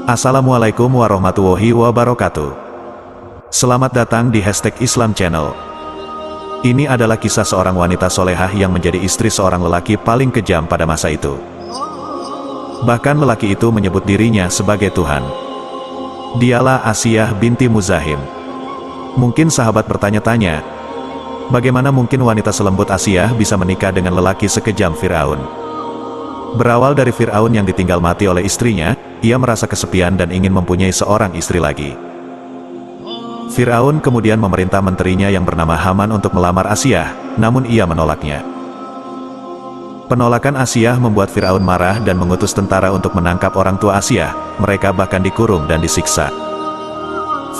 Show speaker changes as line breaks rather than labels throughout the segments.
Assalamualaikum warahmatullahi wabarakatuh. Selamat datang di #Islam Channel. Ini adalah kisah seorang wanita solehah yang menjadi istri seorang lelaki paling kejam pada masa itu. Bahkan lelaki itu menyebut dirinya sebagai Tuhan. Dialah Asiyah binti Muzahim. Mungkin sahabat bertanya-tanya, bagaimana mungkin wanita selembut Asiyah bisa menikah dengan lelaki sekejam Fir'aun? Berawal dari Fir'aun yang ditinggal mati oleh istrinya, ia merasa kesepian dan ingin mempunyai seorang istri lagi. Fir'aun kemudian memerintah menterinya yang bernama Haman untuk melamar Asiyah, namun ia menolaknya. Penolakan Asiyah membuat Fir'aun marah dan mengutus tentara untuk menangkap orang tua Asiyah, mereka bahkan dikurung dan disiksa.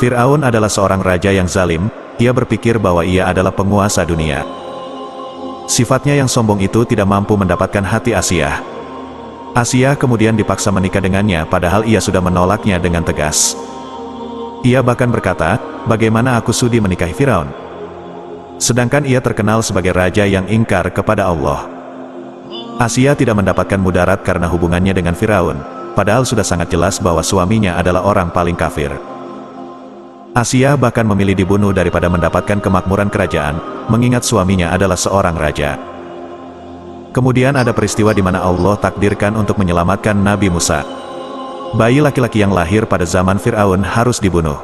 Fir'aun adalah seorang raja yang zalim, ia berpikir bahwa ia adalah penguasa dunia. Sifatnya yang sombong itu tidak mampu mendapatkan hati Asiyah. Asiyah kemudian dipaksa menikah dengannya padahal ia sudah menolaknya dengan tegas. Ia bahkan berkata, bagaimana aku sudi menikahi Firaun? Sedangkan ia terkenal sebagai raja yang ingkar kepada Allah. Asiyah tidak mendapatkan mudarat karena hubungannya dengan Firaun, padahal sudah sangat jelas bahwa suaminya adalah orang paling kafir. Asiyah bahkan memilih dibunuh daripada mendapatkan kemakmuran kerajaan, mengingat suaminya adalah seorang raja. Kemudian ada peristiwa di mana Allah takdirkan untuk menyelamatkan Nabi Musa. Bayi laki-laki yang lahir pada zaman Fir'aun harus dibunuh.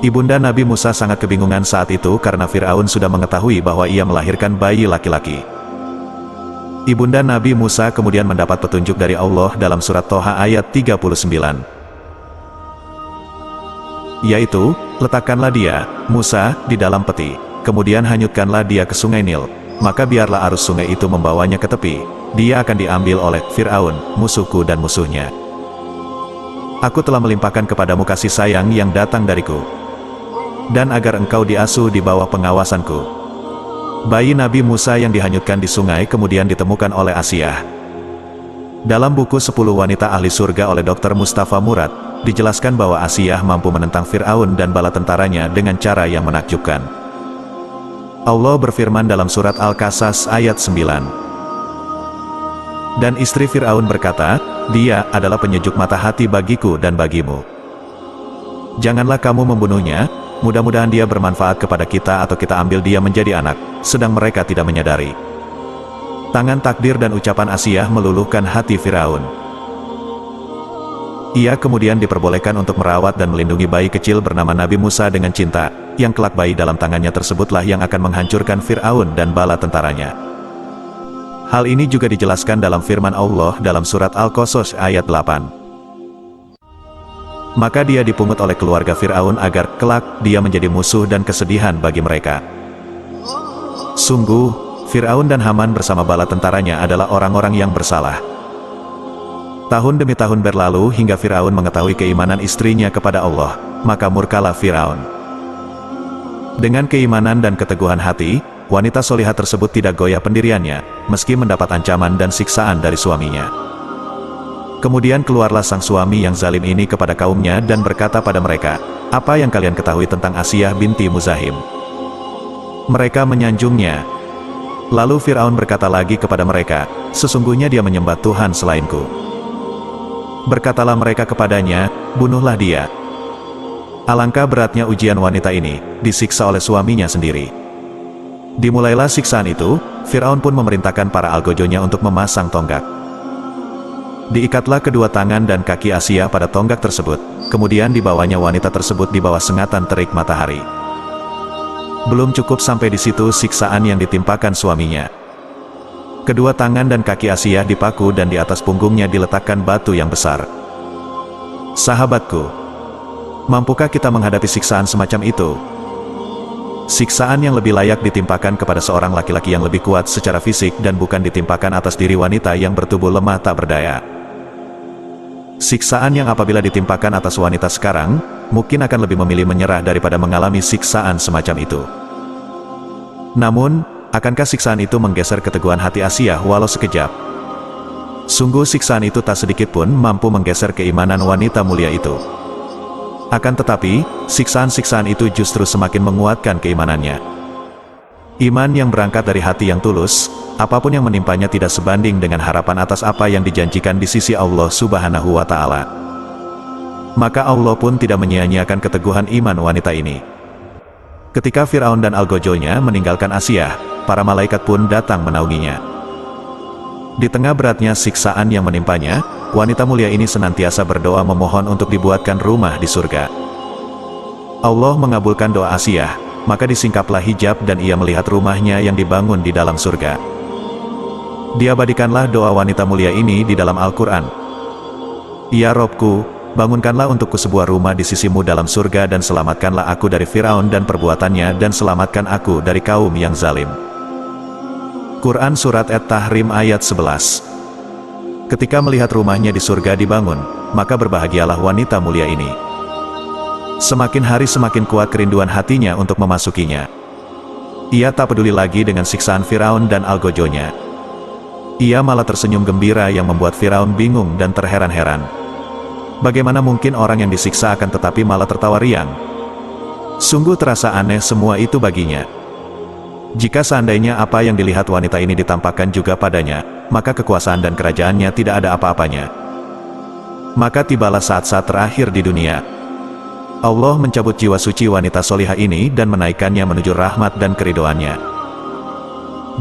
Ibunda Nabi Musa sangat kebingungan saat itu karena Fir'aun sudah mengetahui bahwa ia melahirkan bayi laki-laki. Ibunda Nabi Musa kemudian mendapat petunjuk dari Allah dalam surat Toha ayat 39. Yaitu, letakkanlah dia, Musa, di dalam peti, kemudian hanyutkanlah dia ke sungai Nil, maka biarlah arus sungai itu membawanya ke tepi, dia akan diambil oleh Fir'aun, musuhku dan musuhnya. Aku telah melimpahkan kepadamu kasih sayang yang datang dariku, dan agar engkau diasuh di bawah pengawasanku. Bayi Nabi Musa yang dihanyutkan di sungai kemudian ditemukan oleh Asiyah. Dalam buku 10 wanita ahli surga oleh Dr. Mustafa Murad, dijelaskan bahwa Asiyah mampu menentang Fir'aun dan bala tentaranya dengan cara yang menakjubkan. Allah berfirman dalam surat Al-Qasas ayat 9. Dan istri Fir'aun berkata, dia adalah penyejuk mata hati bagiku dan bagimu. Janganlah kamu membunuhnya, mudah-mudahan dia bermanfaat kepada kita atau kita ambil dia menjadi anak, sedang mereka tidak menyadari. Tangan takdir dan ucapan Asiyah meluluhkan hati Fir'aun. Ia kemudian diperbolehkan untuk merawat dan melindungi bayi kecil bernama Nabi Musa dengan cinta, yang kelak bayi dalam tangannya tersebutlah yang akan menghancurkan Fir'aun dan bala tentaranya. Hal ini juga dijelaskan dalam firman Allah dalam surat Al-Qasas ayat 8. Maka dia dipungut oleh keluarga Fir'aun agar kelak dia menjadi musuh dan kesedihan bagi mereka. Sungguh, Fir'aun dan Haman bersama bala tentaranya adalah orang-orang yang bersalah. Tahun demi tahun berlalu hingga Fir'aun mengetahui keimanan istrinya kepada Allah, maka murkalah Fir'aun. Dengan keimanan dan keteguhan hati, wanita solihah tersebut tidak goyah pendiriannya, meski mendapat ancaman dan siksaan dari suaminya. Kemudian keluarlah sang suami yang zalim ini kepada kaumnya dan berkata pada mereka, apa yang kalian ketahui tentang Asiyah binti Muzahim? Mereka menyanjungnya. Lalu Fir'aun berkata lagi kepada mereka, sesungguhnya dia menyembah Tuhan selainku. Berkatalah mereka kepadanya, bunuhlah dia. Alangkah beratnya ujian wanita ini, disiksa oleh suaminya sendiri. Dimulailah siksaan itu, Fir'aun pun memerintahkan para algojonya untuk memasang tonggak. Diikatlah kedua tangan dan kaki Asiyah pada tonggak tersebut, kemudian dibawanya wanita tersebut di bawah sengatan terik matahari. Belum cukup sampai di situ siksaan yang ditimpakan suaminya. Kedua tangan dan kaki Asiyah dipaku dan di atas punggungnya diletakkan batu yang besar. Sahabatku, mampukah kita menghadapi siksaan semacam itu? Siksaan yang lebih layak ditimpakan kepada seorang laki-laki yang lebih kuat secara fisik dan bukan ditimpakan atas diri wanita yang bertubuh lemah tak berdaya. Siksaan yang apabila ditimpakan atas wanita sekarang, mungkin akan lebih memilih menyerah daripada mengalami siksaan semacam itu. Namun, akankah siksaan itu menggeser keteguhan hati Asiyah walau sekejap? Sungguh siksaan itu tak sedikit pun mampu menggeser keimanan wanita mulia itu. Akan tetapi, siksaan-siksaan itu justru semakin menguatkan keimanannya. Iman yang berangkat dari hati yang tulus, apapun yang menimpanya tidak sebanding dengan harapan atas apa yang dijanjikan di sisi Allah Subhanahu wa Ta'ala. Maka Allah pun tidak menyia-nyiakan keteguhan iman wanita ini. Ketika Firaun dan algojonya meninggalkan Asiyah, para malaikat pun datang menaunginya. Di tengah beratnya siksaan yang menimpanya, wanita mulia ini senantiasa berdoa memohon untuk dibuatkan rumah di surga. Allah mengabulkan doa Asiyah, maka disingkaplah hijab dan ia melihat rumahnya yang dibangun di dalam surga. Diabadikanlah doa wanita mulia ini di dalam Al-Quran. Ya Robku, bangunkanlah untukku sebuah rumah di sisimu dalam surga dan selamatkanlah aku dari Firaun dan perbuatannya dan selamatkan aku dari kaum yang zalim. Quran Surat At-Tahrim ayat 11. Ketika melihat rumahnya di surga dibangun, maka berbahagialah wanita mulia ini. Semakin hari semakin kuat kerinduan hatinya untuk memasukinya. Ia tak peduli lagi dengan siksaan Firaun dan algojonya. Ia malah tersenyum gembira yang membuat Firaun bingung dan terheran-heran. Bagaimana mungkin orang yang disiksa akan tetapi malah tertawa riang? Sungguh terasa aneh semua itu baginya. Jika seandainya apa yang dilihat wanita ini ditampakkan juga padanya, maka kekuasaan dan kerajaannya tidak ada apa-apanya. Maka tibalah saat-saat terakhir di dunia. Allah mencabut jiwa suci wanita solihah ini dan menaikkannya menuju rahmat dan keridoannya.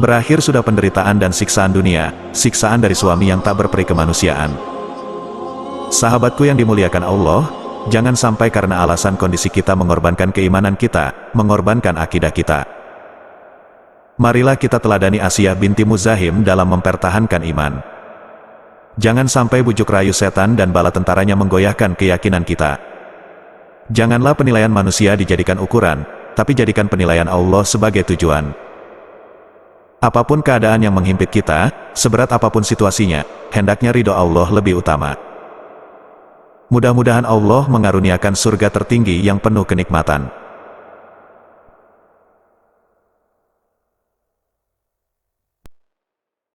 Berakhir sudah penderitaan dan siksaan dunia, siksaan dari suami yang tak berperi kemanusiaan. Sahabatku yang dimuliakan Allah, jangan sampai karena alasan kondisi kita mengorbankan keimanan kita, mengorbankan akidah kita. Marilah kita teladani Asiyah binti Muzahim dalam mempertahankan iman. Jangan sampai bujuk rayu setan dan bala tentaranya menggoyahkan keyakinan kita. Janganlah penilaian manusia dijadikan ukuran, tapi jadikan penilaian Allah sebagai tujuan. Apapun keadaan yang menghimpit kita, seberat apapun situasinya, hendaknya ridho Allah lebih utama. Mudah-mudahan Allah mengaruniakan surga tertinggi yang penuh kenikmatan.